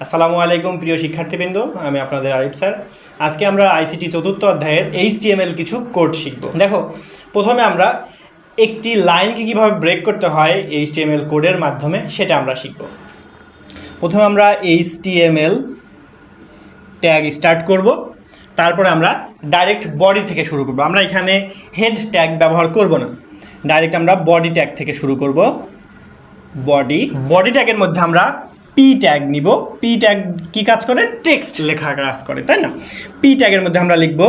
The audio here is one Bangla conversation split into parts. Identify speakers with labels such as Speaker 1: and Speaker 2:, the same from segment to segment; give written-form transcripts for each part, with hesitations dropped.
Speaker 1: আসসালামু আলাইকুম প্রিয় শিক্ষার্থীবৃন্দ, আমি আপনাদের আরিফ স্যার। আজকে আমরা আইসিটি চতুর্থ অধ্যায়ের এইচটিএমএল কিছু কোড শিখব। দেখো, প্রথমে আমরা একটি লাইনকে কীভাবে ব্রেক করতে হয় এইচটিএমএল কোডের মাধ্যমে সেটা আমরা শিখব। প্রথমে আমরা এইচটিএমএল ট্যাগ স্টার্ট করব, তারপরে আমরা ডাইরেক্ট বডি থেকে শুরু করব। আমরা এখানে হেড ট্যাগ ব্যবহার করব না, ডাইরেক্ট আমরা বডি ট্যাগ থেকে শুরু করব। বডি ট্যাগের মধ্যে আমরা পি ট্যাগ নিব। পি ট্যাগ কী কাজ করে? টেক্সট লেখা কাজ করে, তাই না? পি ট্যাগের মধ্যে আমরা লিখব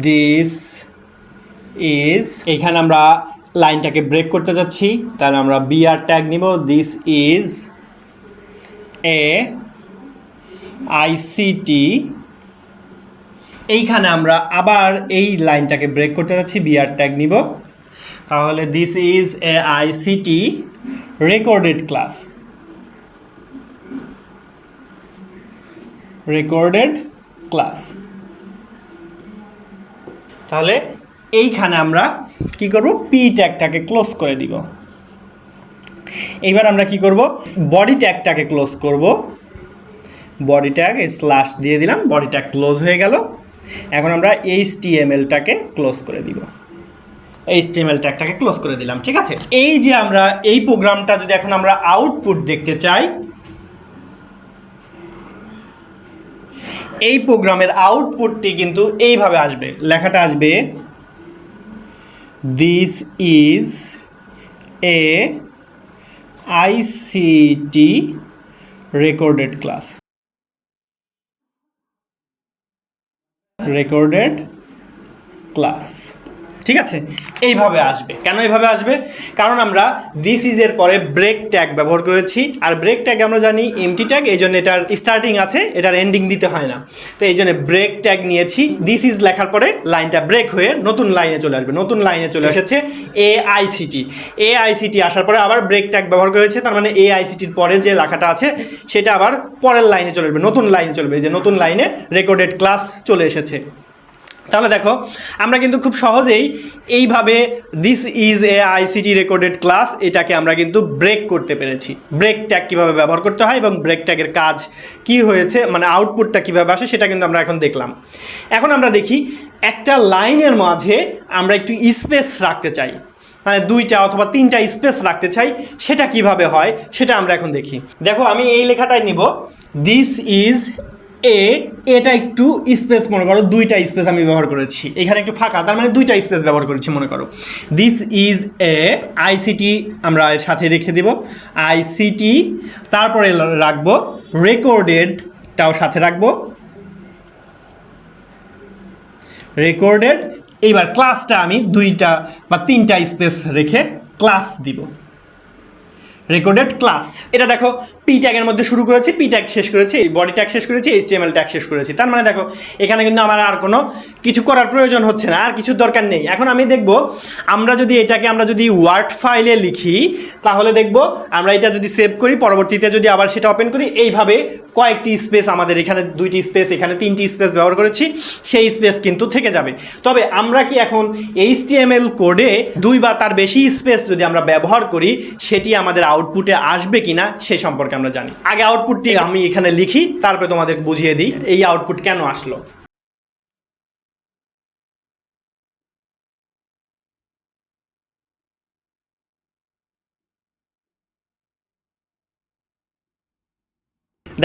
Speaker 1: দিস ইজ, এইখানে আমরা লাইনটাকে ব্রেক করতে যাচ্ছি, তাহলে আমরা বিআর ট্যাগ নিব। দিস ইজ এ আইসিটি, এইখানে আমরা আবার এই লাইনটাকে ব্রেক করতে যাচ্ছি, বিআর ট্যাগ নিব। তাহলে this is a ICT recorded class, তাহলে এইখানে আমরা কি করব? পি ট্যাগটাকে ক্লোজ করে দিব। এইবার আমরা কি করব? বডি ট্যাগটাকে ক্লোজ করব। বডি ট্যাগ স্ল্যাশ দিয়ে দিলাম, বডি ট্যাগ ক্লোজ হয়ে গেল। এখন আমরা এইচটিএমএলটাকে ক্লোজ করে দিব। এইচটিএমএল ট্যাগটাকে ক্লোজ করে দিলাম, ঠিক আছে? এই যে আমরা এই প্রোগ্রামটা যদি এখন আমরা আউটপুট দেখতে চাই, এই প্রোগ্রামের আউটপুটটি কিন্তু এইভাবে আসবে। লেখাটা আসবে this is a ICT recorded class, ঠিক আছে? এইভাবে আসবে। কেন এইভাবে আসবে? কারণ আমরা দিস ইজ এর পরে ব্রেক ট্যাগ ব্যবহার করেছি, আর ব্রেক ট্যাগ আমরা জানি এমটি ট্যাগ, এই জন্য এটার স্টার্টিং আছে, এটার এন্ডিং দিতে হয় না। তো এই জন্য ব্রেক ট্যাগ নিয়েছি। দিস ইজ লেখার পরে লাইনটা ব্রেক হয়ে নতুন লাইনে চলে আসবে। নতুন লাইনে চলে এসেছে এ আইসিটি আসার পরে আবার ব্রেক ট্যাগ ব্যবহার করেছে, তার মানে এ আইসিটির পরে যে লেখাটা আছে সেটা আবার পরের লাইনে চলে আসবে, নতুন লাইনে চলবে। এই যে নতুন লাইনে রেকর্ডেড ক্লাস চলে এসেছে। তাহলে দেখো, আমরা কিন্তু খুব সহজেই এইভাবে this is a ICT recorded class, এটাকে আমরা কিন্তু ব্রেক করতে পেরেছি। ব্রেক ট্যাগ কীভাবে ব্যবহার করতে হয় এবং ব্রেক ট্যাগের কাজ কি হয়েছে, মানে আউটপুটটা কীভাবে আসে, সেটা কিন্তু আমরা এখন দেখলাম। এখন আমরা দেখি একটা লাইনের মাঝে আমরা একটু স্পেস রাখতে চাই, মানে 2টা অথবা 3টা স্পেস রাখতে চাই, সেটা কিভাবে হয় সেটা আমরা এখন দেখি। দেখো, আমি এই লেখাটাই নিব, দিস ইজ এটা একটু স্পেস মনে করো, 2টা স্পেস আমি ব্যবহার করেছি, এখানে একটু ফাঁকা, তার মানে 2টা স্পেস ব্যবহার করেছি মনে করো। দিস ইজ এ আইসিটি আমরা এর সাথে রেখে দেব, আইসিটি, তারপরে রাখবো রেকর্ডেডটাও সাথে রাখবো, রেকর্ডেড। এইবার ক্লাসটা আমি 2টা বা 3টা স্পেস রেখে ক্লাস দিব, রেকর্ডেড ক্লাস। এটা দেখো, পি ট্যাগের মধ্যে শুরু করেছি, পি ট্যাগ শেষ করেছি, বডি ট্যাগ শেষ করেছি, এইচটিএমএল ট্যাগ শেষ করেছি। তার মানে দেখো, এখানে কিন্তু আমার আর কোনো কিছু করার প্রয়োজন হচ্ছে না, আর কিছু দরকার নেই। এখন আমি দেখব, আমরা যদি ওয়ার্ড ফাইলে লিখি, তাহলে দেখব আমরা এটা যদি সেভ করি, পরবর্তীতে যদি আবার সেটা ওপেন করি, এইভাবে কয়েকটি স্পেস, আমাদের এখানে 2টি স্পেস, এখানে 3টি স্পেস ব্যবহার করেছি, সেই স্পেস কিন্তু থেকে যাবে। তবে আমরা কি এখন এইচটিএমএল কোডে 2 বা তার বেশি স্পেস যদি আমরা ব্যবহার করি, সেটি আমাদের আউটপুটে আসবে কিনা সে সম্পর্কে আমরা জানি। আগে আউটপুটটি আমি এখানে লিখি, তারপরে তোমাদের বুঝিয়ে দিই এই আউটপুট কেন আসলো।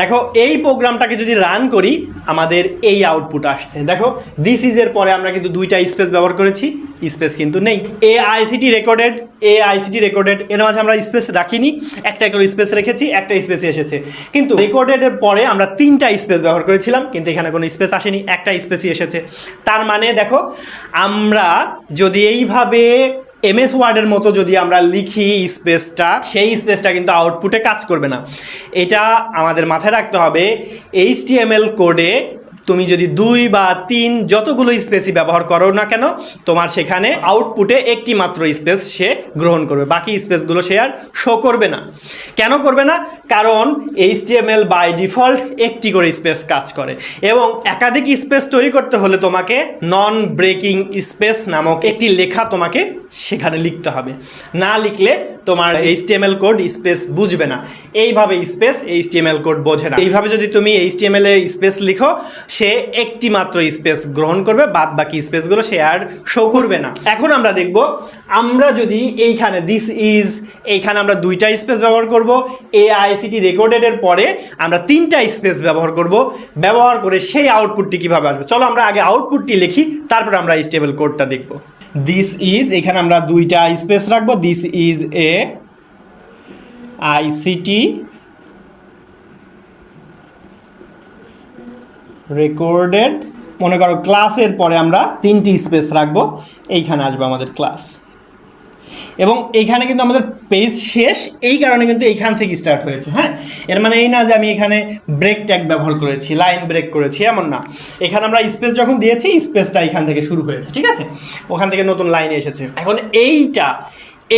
Speaker 1: দেখো, এই প্রোগ্রামটাকে যদি রান করি, আমাদের এই আউটপুট আসছে। দেখো, দিস ইজ এর পরে আমরা কিন্তু 2টা স্পেস ব্যবহার করেছি, স্পেস কিন্তু নেই। এ আইসিটি রেকর্ডেড, এর মাঝে আমরা স্পেস রাখিনি, একটা করে স্পেস রেখেছি, একটা স্পেসে এসেছে। কিন্তু রেকর্ডেডের পরে আমরা 3টা স্পেস ব্যবহার করেছিলাম, কিন্তু এখানে কোনো স্পেস আসেনি, একটা স্পেসই এসেছে। তার মানে দেখো, আমরা যদি এইভাবে এমএস ওয়ার্ডের মতো যদি আমরা লিখি স্পেসটা, সেই স্পেসটা কিন্তু আউটপুটে কাজ করবে না। এটা আমাদের মাথায় রাখতে হবে। এইচটিএমএল কোডে তুমি যদি 2 বা 3 যতগুলো স্পেসই ব্যবহার করো না কেন, তোমার সেখানে আউটপুটে একটি মাত্র স্পেস সে গ্রহণ করবে, বাকি স্পেসগুলো সে আর শো করবে না। কেন করবে না? কারণ HTML বাই ডিফল্ট একটি করে স্পেস কাজ করে, এবং একাধিক স্পেস তৈরি করতে হলে তোমাকে নন ব্রেকিং স্পেস নামক একটি লেখা তোমাকে সেখানে লিখতে হবে। না লিখলে তোমার HTML কোড স্পেস বুঝবে না। এইভাবে স্পেস HTML কোড বোঝে না। এইভাবে যদি তুমি HTML এ স্পেস লিখো, সে একটি মাত্র স্পেস গ্রহণ করবে, বাদ বাকি স্পেসগুলো সে আর শো করবে না। এখন আমরা দেখব, আমরা যদি এইখানে দিস ইজ, এইখানে আমরা 2টা স্পেস ব্যবহার করব, AICT রেকর্ডেড এর পরে আমরা 3টা স্পেস ব্যবহার করব, ব্যবহার করে সেই আউটপুটটি কিভাবে আসবে। চলো আমরা আগে আউটপুটটি লিখি, তারপর আমরা HTML কোডটা দেখব। দিস ইজ, এখানে আমরা 2টা স্পেস রাখবো। দিস ইজ AICT রেকর্ডেড, মনে করো ক্লাসের পরে আমরা 3টি স্পেস রাখবো, এইখানে আসবে আমাদের ক্লাস। এবং এইখানে কিন্তু আমাদের পেজ শেষ, এই কারণে কিন্তু এইখান থেকে স্টার্ট হয়েছে। হ্যাঁ, এর মানে এই না যে আমি এখানে ব্রেক ট্যাগ ব্যবহার করেছি, লাইন ব্রেক করেছি, এমন না। এখানে আমরা স্পেস যখন দিয়েছি, স্পেসটা এখান থেকে শুরু হয়েছে, ঠিক আছে, ওখান থেকে নতুন লাইন এসেছে। এখন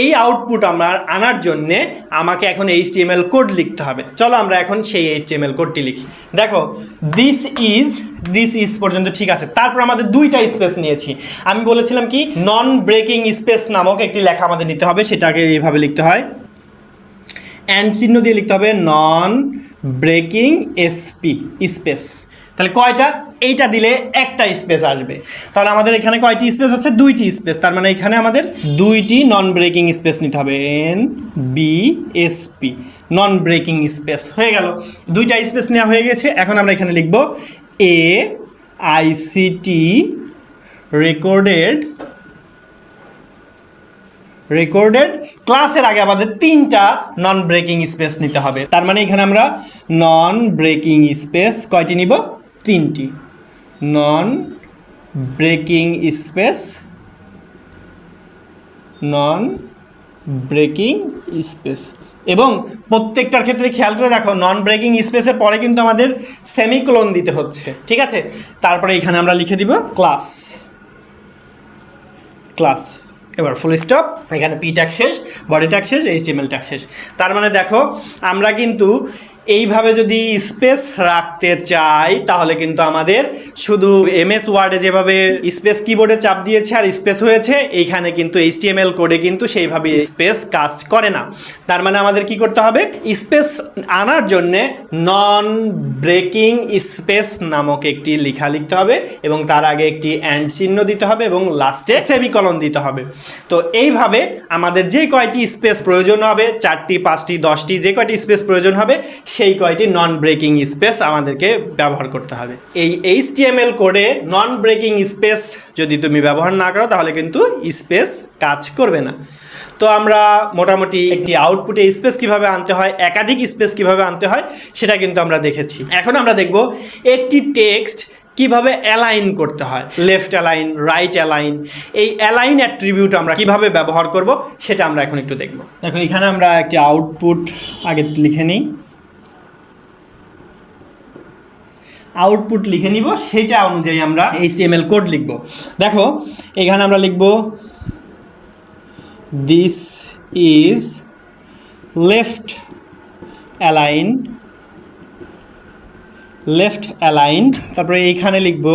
Speaker 1: এই আউটপুট আমার আনার জন্যে আমাকে এখন HTML কোড লিখতে হবে। চলো আমরা এখন সেই HTML কোডটি লিখি। দেখো, দিস ইজ পর্যন্ত ঠিক আছে। তারপর আমাদের 2টা স্পেস নিয়েছি। আমি বলেছিলাম কি, নন ব্রেকিং স্পেস নামক একটি লেখা আমাদের নিতে হবে, সেটাকে এইভাবে লিখতে হয়, অ্যান্ড চিহ্ন দিয়ে লিখতে হবে, নন ব্রেকিং স্পেস। তাহলে কয়টা? এইটা দিলে একটা স্পেস আসবে। তাহলে আমাদের এখানে কয়টি স্পেস আছে? 2টি স্পেস। তার মানে এখানে আমাদের 2টি নন ব্রেকিং স্পেস নিতে হবে, NBSP, নন ব্রেকিং স্পেস। হয়ে গেল, 2টা স্পেস নেওয়া হয়ে গেছে। এখন আমরা এখানে লিখব AICT রেকর্ডেড ক্লাসের আগে আমাদের 3টা নন ব্রেকিং স্পেস নিতে হবে। তার মানে এখানে আমরা নন ব্রেকিং স্পেস কয়টি নিব? 3টি নন ব্রেকিং স্পেস। এবং প্রত্যেকটার ক্ষেত্রে খেয়াল করে দেখো, নন ব্রেকিং স্পেসের পরে কিন্তু আমাদের সেমিকোলন দিতে হচ্ছে, ঠিক আছে। তারপরে এখানে আমরা লিখে দিব ক্লাস। এবার ফুল স্টপ, এখানে পি ট্যাগ শেষ, বডি ট্যাগ শেষ, HTML ট্যাগ শেষ। তার মানে দেখো, আমরা কিন্তু এইভাবে যদি স্পেস রাখতে চাই, তাহলে কিন্তু আমাদের শুধু MS ওয়ার্ডে যেভাবে স্পেস কিবোর্ডে চাপ দিয়েছে আর স্পেস হয়েছে, এইখানে কিন্তু HTML কোডে কিন্তু সেইভাবে স্পেস কাজ করে না। তার মানে আমাদের কি করতে হবে? স্পেস আনার জন্যে নন ব্রেকিং স্পেস নামক একটি লেখা লিখতে হবে, এবং তার আগে একটি অ্যান্ড চিহ্ন দিতে হবে, এবং লাস্টে সেমিকোলন দিতে হবে। তো এইভাবে আমাদের যে কয়টি স্পেস প্রয়োজন হবে, 4টি, 5টি, 10টি, যে কয়টি স্পেস প্রয়োজন হবে, সেই কয়টি নন ব্রেকিং স্পেস আমাদেরকে ব্যবহার করতে হবে। এই HTML কোডে নন ব্রেকিং স্পেস যদি তুমি ব্যবহার না করো, তাহলে কিন্তু স্পেস কাজ করবে না। তো আমরা মোটামুটি একটি আউটপুটে স্পেস কিভাবে আনতে হয়, একাধিক স্পেস কিভাবে আনতে হয়, সেটা কিন্তু আমরা দেখেছি। এখন আমরা দেখব একটি টেক্সট কিভাবে অ্যালাইন করতে হয়, লেফট অ্যালাইন, রাইট অ্যালাইন। এই অ্যালাইন অ্যাট্রিবিউট আমরা কিভাবে ব্যবহার করব, সেটা আমরা এখন একটু দেখব। দেখো, এখানে আমরা একটি আউটপুট আগে লিখে নিই, আউটপুট লিখে নিব, সেটা অনুযায়ী আমরা HTML কোড লিখব। দেখো, এখানে আমরা লিখব দিস ইজ লেফট অ্যালাইন্ড, তারপরে এইখানে লিখব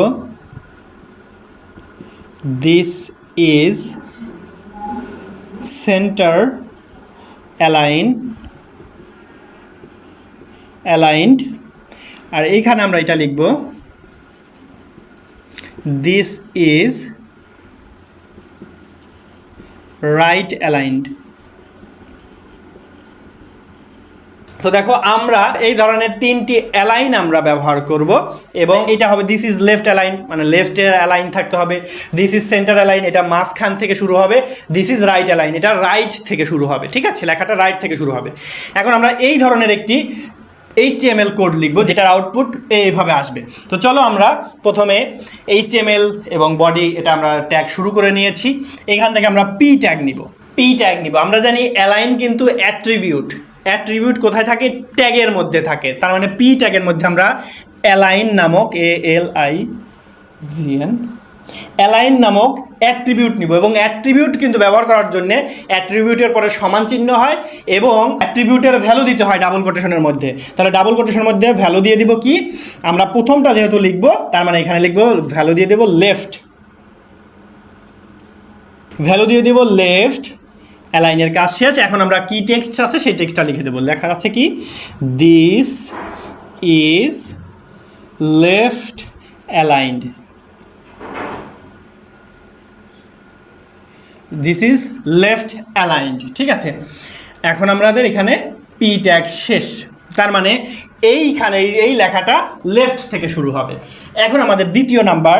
Speaker 1: দিস ইজ সেন্টার অ্যালাইন্ড, আর এইখানে আমরা এটা লিখব দিস ইজ রাইট অ্যালাইন্ড। তো দেখো, আমরা এই ধরনের 3টি অ্যালাইন আমরা ব্যবহার করব, এবং এটা হবে দিস ইজ লেফট অ্যালাইন, মানে লেফটের অ্যালাইন থাকতে হবে। দিস ইজ সেন্টার অ্যালাইন, এটা মাঝখান থেকে শুরু হবে। দিস ইজ রাইট অ্যালাইন, এটা রাইট থেকে শুরু হবে, ঠিক আছে, লেখাটা রাইট থেকে শুরু হবে। এখন আমরা এই ধরনের একটি HTML কোড লিখব, যেটার আউটপুট এইভাবে আসবে। তো চলো আমরা প্রথমে HTML এবং বডি, এটা আমরা ট্যাগ শুরু করে নিয়েছি। এখান থেকে আমরা পি ট্যাগ নিব। আমরা জানি অ্যালাইন কিন্তু অ্যাট্রিবিউট কোথায় থাকে? ট্যাগের মধ্যে থাকে। তার মানে পি ট্যাগের মধ্যে আমরা অ্যালাইন নামক ALIGN অ্যালাইন নামক অ্যাট্রিবিউট নিব এবং অ্যাট্রিবিউট কিন্তু ব্যবহার করার জন্য অ্যাট্রিবিউটের পরে সমান চিহ্ন হয় এবং অ্যাট্রিবিউটের ভ্যালু দিতে হয় ডাবল কোটেশনের মধ্যে। তাহলে ডাবল কোটেশনের মধ্যে ভ্যালু দিয়ে দিব কি, আমরা প্রথমটা যেহেতু লিখব তার মানে এখানে লিখব ভ্যালু দিয়ে দেব লেফট, ভ্যালু দিয়ে দিব লেফট, অ্যালাইনের কাজ শেষ। এখন আমরা কি টেক্সট আছে সেই টেক্সটটা লিখে দেবো। লেখা আছে কি, this is left aligned, this is left aligned. ঠিক আছে, এখন আমাদের এখানে পি ট্যাগ শেষ, তার মানে এইখানে এই লেখাটা লেফট থেকে শুরু হবে। এখন আমাদের দ্বিতীয় নাম্বার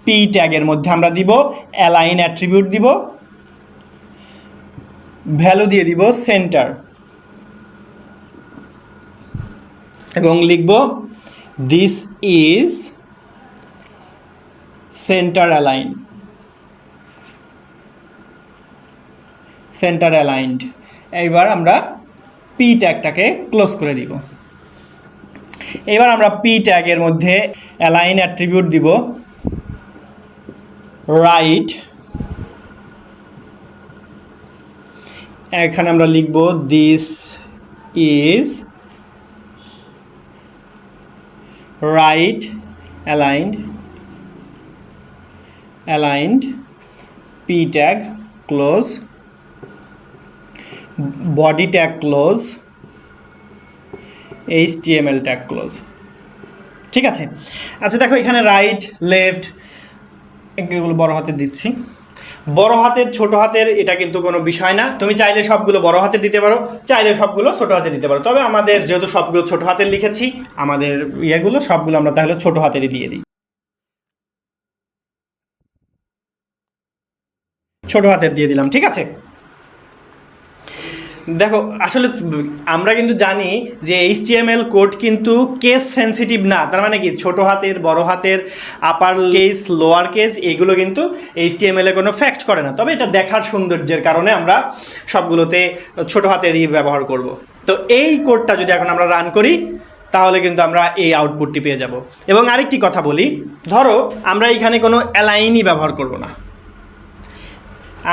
Speaker 1: পি ট্যাগের মধ্যে আমরা দিব অ্যালাইন অ্যাট্রিবিউট দিব, ভ্যালু দিয়ে দিব সেন্টার এবং লিখব this is centre align, centre aligned. এইবার আমরা পি ট্যাগটাকে ক্লোজ করে দিব। এবার আমরা পি ট্যাগের মধ্যে অ্যালাইন অ্যাট্রিবিউট দিব রাইট, এখানে আমরা লিখব this is right aligned, aligned P tag close, body tag close, HTML tag close. ঠিক আছে, আচ্ছা দেখো এখানে রাইট লেফট এগুলো বড় হাতের দিচ্ছি, বড় হাতের ছোট হাতের এটা কিন্তু কোনো বিষয় না, তুমি চাইলে সবগুলো বড় হাতে দিতে পারো, চাইলে সবগুলো ছোট হাতে দিতে পারো। তবে আমাদের যেহেতু সবগুলো ছোট হাতের লিখেছি, আমাদের ইয়েগুলো সবগুলো আমরা তাহলে ছোট হাতেরই দিয়ে দিই, ছোট হাতের দিয়ে দিলাম। ঠিক আছে, দেখো আসলে আমরা কিন্তু জানি যে HTML কোড কিন্তু কেস সেন্সিটিভ না, তার মানে কি ছোট হাতের বড় হাতের আপার কেস লোয়ার কেস এগুলো কিন্তু HTML এ কোনো ফ্যাক্ট করে না। তবে এটা দেখার সৌন্দর্যের কারণে আমরা সবগুলোতে ছোট হাতেরই ব্যবহার করব। তো এই কোডটা যদি এখন আমরা রান করি তাহলে কিন্তু আমরা এই আউটপুটটি পেয়ে যাব। এবং আরেকটি কথা বলি, ধরো আমরা এখানে কোনো অ্যালাইনই ব্যবহার করব না,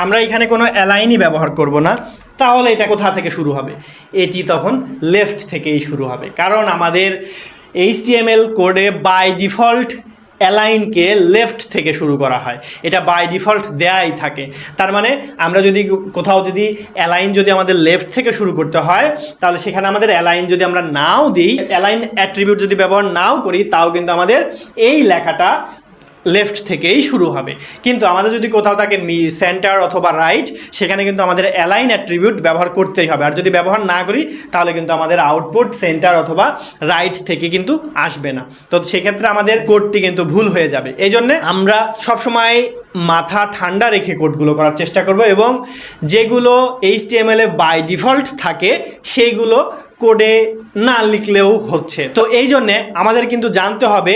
Speaker 1: আমরা এখানে কোনো অ্যালাইনই ব্যবহার করব না, তাহলে এটা কোথা থেকে শুরু হবে? এটি তখন লেফট থেকেই শুরু হবে, কারণ আমাদের HTML কোডে বাই ডিফল্ট অ্যালাইনকে লেফট থেকে শুরু করা হয়, এটা বাই ডিফল্ট দেয়াই থাকে। তার মানে আমরা যদি কোথাও যদি অ্যালাইন যদি আমাদের লেফট থেকে শুরু করতে হয়, তাহলে সেখানে আমাদের অ্যালাইন যদি আমরা নাও দিই, অ্যালাইন অ্যাট্রিবিউট যদি ব্যবহার নাও করি, তাও কিন্তু আমাদের এই লেখাটা লেফট থেকেই শুরু হবে। কিন্তু আমাদের যদি কোথাও থাকে সেন্টার অথবা রাইট, সেখানে কিন্তু আমাদের অ্যালাইন অ্যাট্রিবিউট ব্যবহার করতেই হবে। আর যদি ব্যবহার না করি তাহলে কিন্তু আমাদের আউটপুট সেন্টার অথবা রাইট থেকে কিন্তু আসবে না। তো সেক্ষেত্রে আমাদের কোডটি কিন্তু ভুল হয়ে যাবে। এই জন্যে আমরা সবসময় মাথা ঠান্ডা রেখে কোডগুলো করার চেষ্টা করব এবং যেগুলো HTML এ বাই ডিফল্ট থাকে সেইগুলো কোডে না লিখলেও হচ্ছে। তো এই জন্যে আমাদের কিন্তু জানতে হবে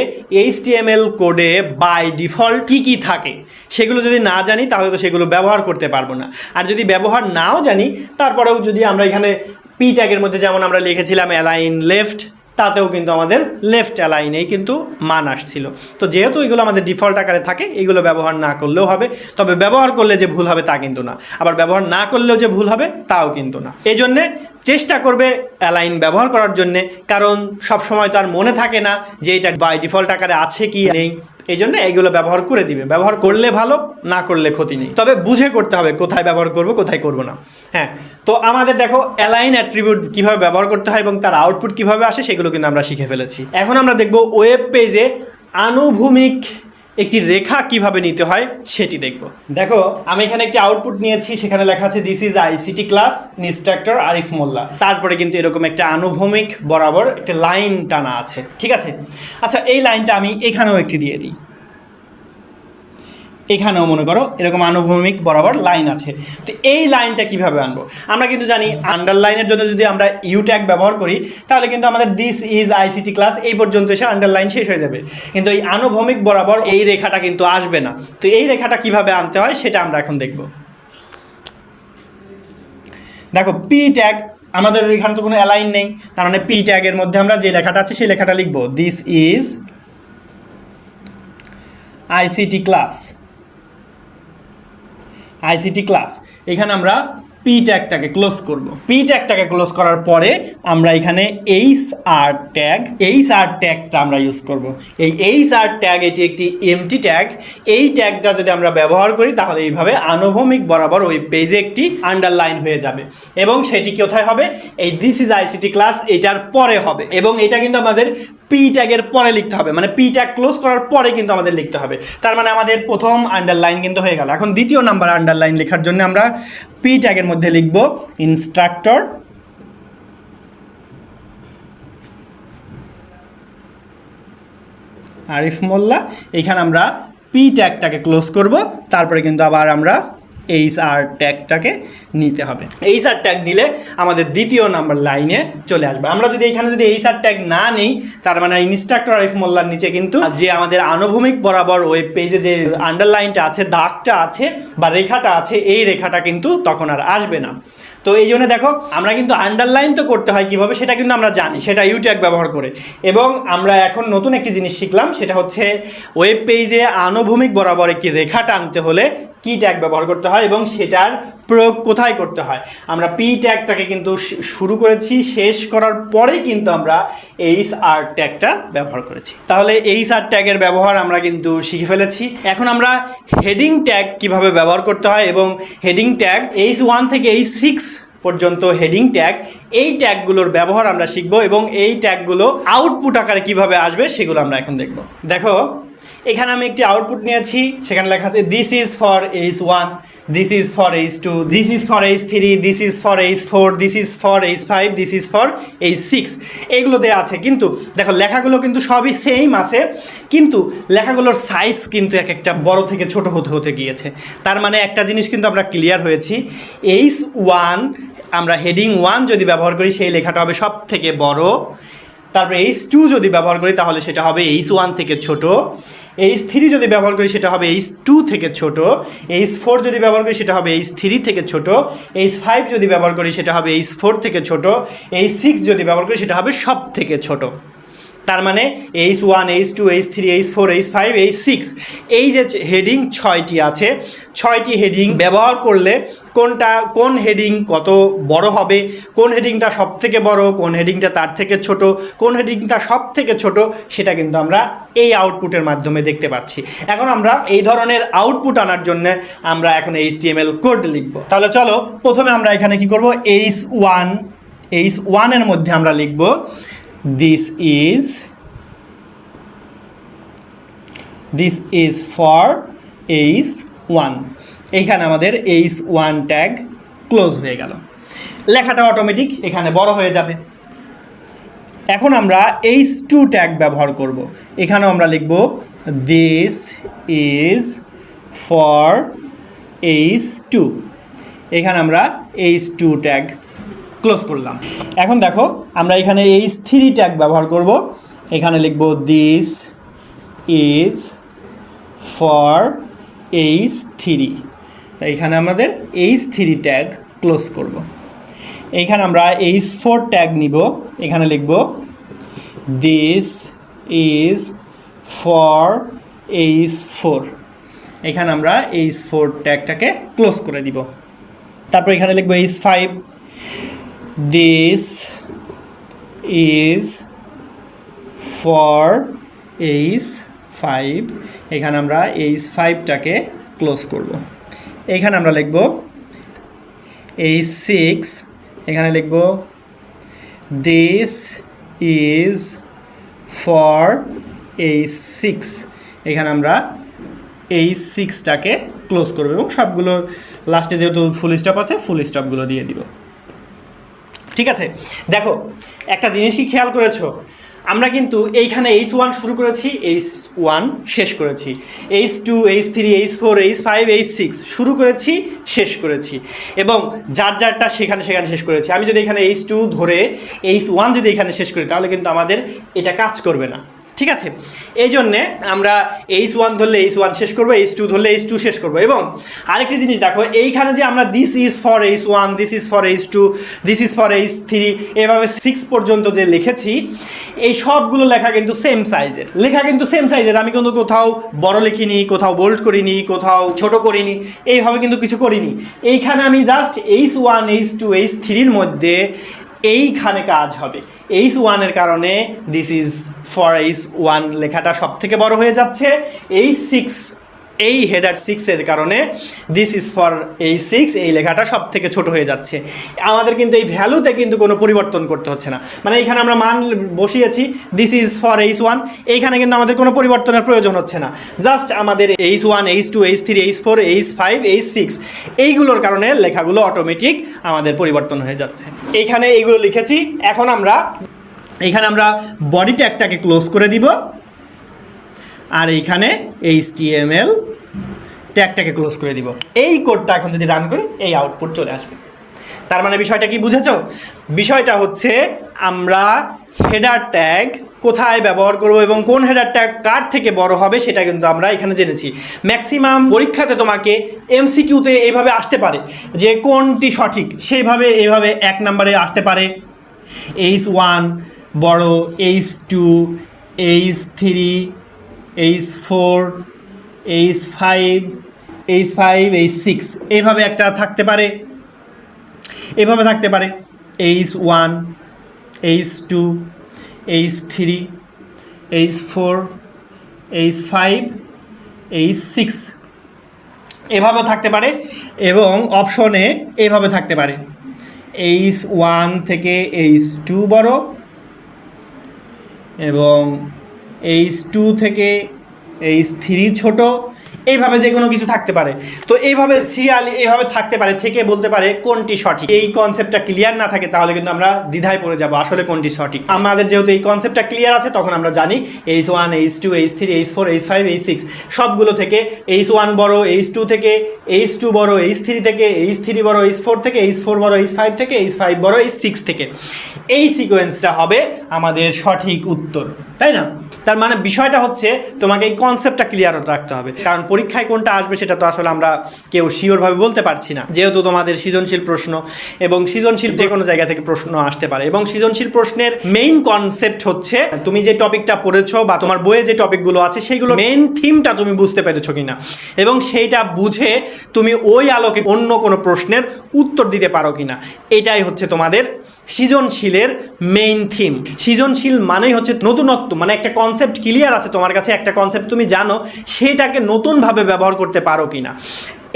Speaker 1: HTML কোডে বাই ডিফল্ট কী কী থাকে, সেগুলো যদি না জানি তাহলে তো সেগুলো ব্যবহার করতে পারবো না। আর যদি ব্যবহার নাও জানি তারপরেও যদি আমরা এখানে পি ট্যাগের মধ্যে যেমন আমরা লিখেছিলাম অ্যালাইন লেফট, তাতেও কিন্তু আমাদের লেফট অ্যালাইনেই কিন্তু মান আসছিল। তো যেহেতু এগুলো আমাদের ডিফল্ট আকারে থাকে, এগুলো ব্যবহার না করলেও হবে, তবে ব্যবহার করলে যে ভুল হবে তা কিন্তু না, আবার ব্যবহার না করলেও যে ভুল হবে তাও কিন্তু না। এই জন্যে চেষ্টা করবে অ্যালাইন ব্যবহার করার জন্যে, কারণ সবসময় তো আর মনে থাকে না যে এটা বাই ডিফল্ট আকারে আছে কি নেই। এই জন্য এইগুলো ব্যবহার করে দিবে, ব্যবহার করলে ভালো, না করলে ক্ষতি নেই, তবে বুঝে করতে হবে কোথায় ব্যবহার করব কোথায় করব না। হ্যাঁ, তো আমাদের দেখো অ্যালাইন অ্যাট্রিবিউট কীভাবে ব্যবহার করতে হয় এবং তার আউটপুট কীভাবে আসে সেগুলো কিন্তু আমরা শিখে ফেলেছি। এখন আমরা দেখব ওয়েব পেজে আনুভূমিক একটি রেখা কিভাবে নিতে হয় সেটি দেখব। দেখো আমি এখানে একটি আউটপুট নিয়েছি, সেখানে লেখা আছে this is ICT class instructor Arif Molla, তারপরে কিন্তু এরকম একটা আনুভূমিক বরাবর একটা লাইন টানা আছে। ঠিক আছে, আচ্ছা এই লাইনটা আমি এখানেও একটি দিয়ে দিই, এখানেও মনে করো এরকম আনুভূমিক বরাবর লাইন আছে। তো এই লাইনটা কিভাবে আনবো? আমরা কিন্তু জানি আন্ডারলাইনের জন্য যদি আমরা ইউ ট্যাগ ব্যবহার করি তাহলে কিন্তু আমাদের দিস ইজ ICT ক্লাস এই পর্যন্ত এসে আন্ডারলাইন শেষ হয়ে যাবে, কিন্তু এই আনুভূমিক বরাবর এই রেখাটা কিন্তু আসবে না। তো এই রেখাটা কিভাবে আনতে হয় সেটা আমরা এখন দেখব। দেখো পি ট্যাগ আমাদের এখানে তো কোনো অ্যালাইন নেই, তার মানে পি ট্যাগের মধ্যে আমরা যে লেখাটা আছে সেই লেখাটা লিখব, this is ICT class. ICT class, এখানে আমরা পি ট্যাগটাকে ক্লোজ করব। পি ট্যাগটাকে ক্লোজ করার পরে আমরা এখানে HR ট্যাগটা আমরা ইউজ করব। এই HR ট্যাগ এটি একটি এমটি ট্যাগ। এই ট্যাগটা যদি আমরা ব্যবহার করি তাহলে এইভাবে আনুভূমিক বরাবর ওই পেজে একটি আন্ডারলাইন হয়ে যাবে এবং সেটি কোথায় হবে, এই দিস ইজ আইসিটি ক্লাস এটার পরে হবে এবং এটা কিন্তু আমাদের পি ট্যাগের পরে লিখতে হবে, মানে পি ট্যাগ ক্লোজ করার পরে কিন্তু আমাদের লিখতে হবে। তার মানে আমাদের প্রথম আন্ডারলাইন কিন্তু হয়ে গেল। এখন দ্বিতীয় নাম্বার আন্ডারলাইন লেখার জন্য আমরা পি ট্যাগের মধ্যে লিখব ইনস্ট্রাক্টর আরিফ মোল্লা। এখানে আমরা পি ট্যাগটাকে ক্লোজ করব, তারপরে কিন্তু আবার আমরা HR ট্যাগটাকে নিতে হবে। HR ট্যাগ নিলে আমাদের দ্বিতীয় নাম্বার লাইনে চলে আসবে। আমরা যদি এখানে যদি HR ট্যাগ না নিই, তার মানে ইনস্ট্রাক্টর আরিফ মোল্লার নিচে কিন্তু যে আমাদের আনুভূমিক বরাবর ওয়েব পেজে যে আন্ডারলাইনটা আছে, দাগটা আছে বা রেখাটা আছে, এই রেখাটা কিন্তু তখন আর আসবে না। তো এই জন্য দেখো আমরা কিন্তু আন্ডারলাইন তো করতে হয় কীভাবে সেটা কিন্তু আমরা জানি, সেটা ইউ ট্যাগ ব্যবহার করে। এবং আমরা এখন নতুন একটি জিনিস শিখলাম, সেটা হচ্ছে ওয়েব পেজে আনুভূমিক বরাবর একটি রেখা টানতে হলে কি ট্যাগ ব্যবহার করতে হয় এবং সেটার প্রয়োগ কোথায় করতে হয়। আমরা পি ট্যাগটাকে কিন্তু শুরু করেছি, শেষ করার পরে কিন্তু আমরা HR ট্যাগটা ব্যবহার করেছি। তাহলে HR ট্যাগের ব্যবহার আমরা কিন্তু শিখে ফেলেছি। এখন আমরা হেডিং ট্যাগ কিভাবে ব্যবহার করতে হয় এবং হেডিং ট্যাগ H1 থেকে H6 পর্যন্ত হেডিং ট্যাগ, এই ট্যাগগুলোর ব্যবহার আমরা শিখব এবং এই ট্যাগগুলো আউটপুট আকারে কিভাবে আসবে সেগুলো আমরা এখন দেখব। দেখো এখানে আমি একটি আউটপুট নিয়েছি, সেখানে লেখা আছে this is for H1, this is for H2, this is for H3, this is for H4, this is for H5, this is for H6, এইগুলো দেওয়া আছে। কিন্তু দেখো লেখাগুলো কিন্তু সবই সেম আছে, কিন্তু লেখাগুলোর সাইজ কিন্তু এক একটা বড় থেকে ছোট হতে হতে গিয়েছে। তার মানে একটা জিনিস কিন্তু আমরা ক্লিয়ার হয়েছি, H1 আমরা হেডিং 1 যদি ব্যবহার করি সেই লেখাটা হবে সব থেকে বড়, তারপরে H2 যদি ব্যবহার করি তাহলে সেটা হবে H1 থেকে ছোট, H3 যদি ব্যবহার করি সেটা হবে H2 থেকে ছোট, H4 যদি ব্যবহার করি সেটা হবে H3 থেকে ছোট, H5 যদি ব্যবহার করি সেটা হবে H4 থেকে ছোট, H6 যদি ব্যবহার করি সেটা হবে সব থেকে ছোট। তার মানে H1, H2, H3, H4, H5, H6 এই যে হেডিং 6টি আছে, 6টি হেডিং ব্যবহার করলে কোন হেডিং কত বড় হবে, কোন হেডিংটা সব থেকে বড়, কোন হেডিংটা তার থেকে ছোট, কোন হেডিংটা সব থেকে ছোট, সেটা কিন্তু আমরা এই আউটপুটের মাধ্যমে দেখতে পাচ্ছি। এখন আমরা এই ধরনের আউটপুট আনার জন্য আমরা এখন HTML কোড লিখব। তাহলে চলো প্রথমে আমরা এখানে কি করব, H1 এর মধ্যে আমরা লিখব this is for H1। এইখানে আমাদের H1 ট্যাগ ক্লোজ হয়ে গেল, লেখাটা অটোমেটিক এখানে বড় হয়ে যাবে। এখন আমরা H2 ট্যাগ ব্যবহার করব। এখানেও আমরা লিখব this is for H2। এখানে আমরা H2 ট্যাগ ক্লোজ করলাম। এখন দেখো আমরা এখানে H3 ট্যাগ ব্যবহার করব। এখানে লিখব দিস ইজ ফর H3। তো এখানে আমাদের H3 ট্যাগ ক্লোজ করব। এইখানে আমরা H4 ট্যাগ নিব। এখানে লিখব দিস ইজ ফর H4। এখানে আমরা H4 ট্যাগটাকে ক্লোজ করে দিব। তারপর এখানে লিখব H5, this is for H5। এখানে আমরা H5টাকে ক্লোজ করব। এইখানে আমরা লিখব H6। এখানে লিখব this is for H6। এখানে আমরা H6টাকে ক্লোজ করব এবং সবগুলো লাস্টে যেহেতু ফুল স্টপ আছে ফুল স্টপগুলো দিয়ে দিব। ঠিক আছে, দেখো একটা জিনিস কি খেয়াল করেছো, আমরা কিন্তু এইখানে H1 শুরু করেছি, H1 শেষ করেছি, H2, H3, H4, H5, H6 শুরু করেছি, শেষ করেছি এবং যারটা সেখানে শেষ করেছি। আমি যদি এখানে H2 ধরে H1 যদি এখানে শেষ করি তাহলে কিন্তু আমাদের এটা কাজ করবে না। ঠিক আছে, এই জন্যে আমরা H1 ধরলে H1 শেষ করবো, H2 ধরলে H2 শেষ করবো। এবং আরেকটি জিনিস দেখো, এইখানে যে আমরা this is for H1, this is for H2, this is for H3 এভাবে 6 পর্যন্ত যে লিখেছি, এই সবগুলো লেখা কিন্তু সেম সাইজের, আমি কিন্তু কোথাও বড় লিখিনি, কোথাও বোল্ড করিনি, কোথাও ছোট করিনি, এইভাবে কিন্তু কিছু করিনি। এইখানে আমি জাস্ট H1, H2, H3-র মধ্যে এইখানে কাজ হবে। H1 এর কারণে দিস ইজ ফর H1 লেখাটা সব থেকে বড় হয়ে যাচ্ছে, H6 এই হেডার 6 এর কারণে দিস ইজ ফর H6 এই লেখাটা সব থেকে ছোট হয়ে যাচ্ছে। আমাদের কিন্তু এই ভ্যালুতে কিন্তু কোনো পরিবর্তন করতে হচ্ছে না, মানে এইখানে আমরা মান বসিয়েছি দিস ইজ ফর H1, এইখানে কিন্তু আমাদের কোনো পরিবর্তনের প্রয়োজন হচ্ছে না। জাস্ট আমাদের H1, H2, H3, H4, H5, H6 এইগুলোর কারণে লেখাগুলো অটোমেটিক আমাদের পরিবর্তন হয়ে যাচ্ছে। এইখানে এইগুলো লিখেছি। এখন এইখানে আমরা বডি ট্যাগটাকে ক্লোজ করে দিব, আর এইখানে HTML ট্যাগটাকে ক্লোজ করে দিব। এই কোডটা এখন যদি রান করি, এই আউটপুট চলে আসবে। তার মানে বিষয়টা কি বুঝেছো? বিষয়টা হচ্ছে আমরা হেডার ট্যাগ কোথায় ব্যবহার করব এবং কোন হেডার ট্যাগ কার থেকে বড় হবে সেটা কিন্তু আমরা এখানে জেনেছি। ম্যাক্সিমাম পরীক্ষাতে তোমাকে MCQতে এইভাবে আসতে পারে যে কোনটি সঠিক, সেইভাবে এইভাবে 1 নম্বরে আসতে পারে H1 বড়, H2, H3, H4, H5, H6 এইভাবে একটা থাকতে পারে, এইভাবে থাকতে পারে H1, H2, H3, H4, H5, H6 এভাবে থাকতে পারে। এবং অপশনে এইভাবে থাকতে পারে H1 থেকে H2 বড় এবং H2 থেকে H3 ছোট, এইভাবে যে কোনো কিছু থাকতে পারে। তো এইভাবে সিরিয়ালি এইভাবে থাকতে পারে, থেকে বলতে পারে কোনটি সঠিক। এই কনসেপ্টটা ক্লিয়ার না থাকে তাহলে কিন্তু আমরা দ্বিধায় পড়ে যাব আসলে কোনটি সঠিক। আমাদের যেহেতু এই কনসেপ্টটা ক্লিয়ার আছে, তখন আমরা জানি H1, H2, H3, H4, H5, H6 সবগুলো থেকে H1 বড়, H2 থেকে H2 বড়, H3 থেকে H3 বড়, H4 থেকে H4 বড়, H5 থেকে H5 বড়, H6 থেকে। এই সিকোয়েন্সটা হবে আমাদের সঠিক উত্তর, তাই না? তার মানে বিষয়টা হচ্ছে তোমাকে এই কনসেপ্টটা ক্লিয়ার রাখতে হবে, কারণ পরীক্ষায় কোনটা আসবে সেটা তো আসলে আমরা কেউ শিওরভাবে বলতে পারছি না, যেহেতু তোমাদের সৃজনশীল প্রশ্ন এবং সৃজনশীল যে কোনো জায়গা থেকে প্রশ্ন আসতে পারে। এবং সৃজনশীল প্রশ্নের মেইন কনসেপ্ট হচ্ছে তুমি যে টপিকটা পড়েছো বা তোমার বইয়ে যে টপিকগুলো আছে সেইগুলো মেইন থিমটা তুমি বুঝতে পেরেছো কিনা, এবং সেইটা বুঝে তুমি ওই আলোকে অন্য কোনো প্রশ্নের উত্তর দিতে পারো কিনা, এটাই হচ্ছে তোমাদের সৃজনশীলের মেইন থিম। সৃজনশীল মানেই হচ্ছে নতুনত্ব, মানে একটা কনসেপ্ট ক্লিয়ার আছে তোমার কাছে, একটা কনসেপ্ট তুমি জানো, সেটাকে নতুনভাবে ব্যবহার করতে পারো কিনা,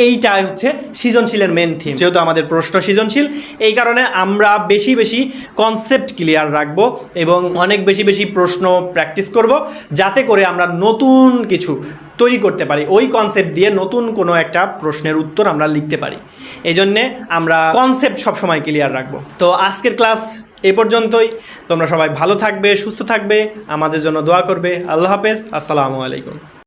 Speaker 1: এইটাই হচ্ছে সৃজনশীলের মেন থিম। যেহেতু আমাদের প্রশ্ন সৃজনশীল, এই কারণে আমরা বেশি বেশি কনসেপ্ট ক্লিয়ার রাখবো এবং অনেক বেশি বেশি প্রশ্ন প্র্যাকটিস করব, যাতে করে আমরা নতুন কিছু তৈরি করতে পারি, ওই কনসেপ্ট দিয়ে নতুন কোনো একটা প্রশ্নের উত্তর আমরা লিখতে পারি। এই জন্যে আমরা কনসেপ্ট সবসময় ক্লিয়ার রাখবো। তো আজকের ক্লাস এ পর্যন্তই। তোমরা সবাই ভালো থাকবে, সুস্থ থাকবে, আমাদের জন্য দোয়া করবে। আল্লাহ হাফেজ, আসসালামু আলাইকুম।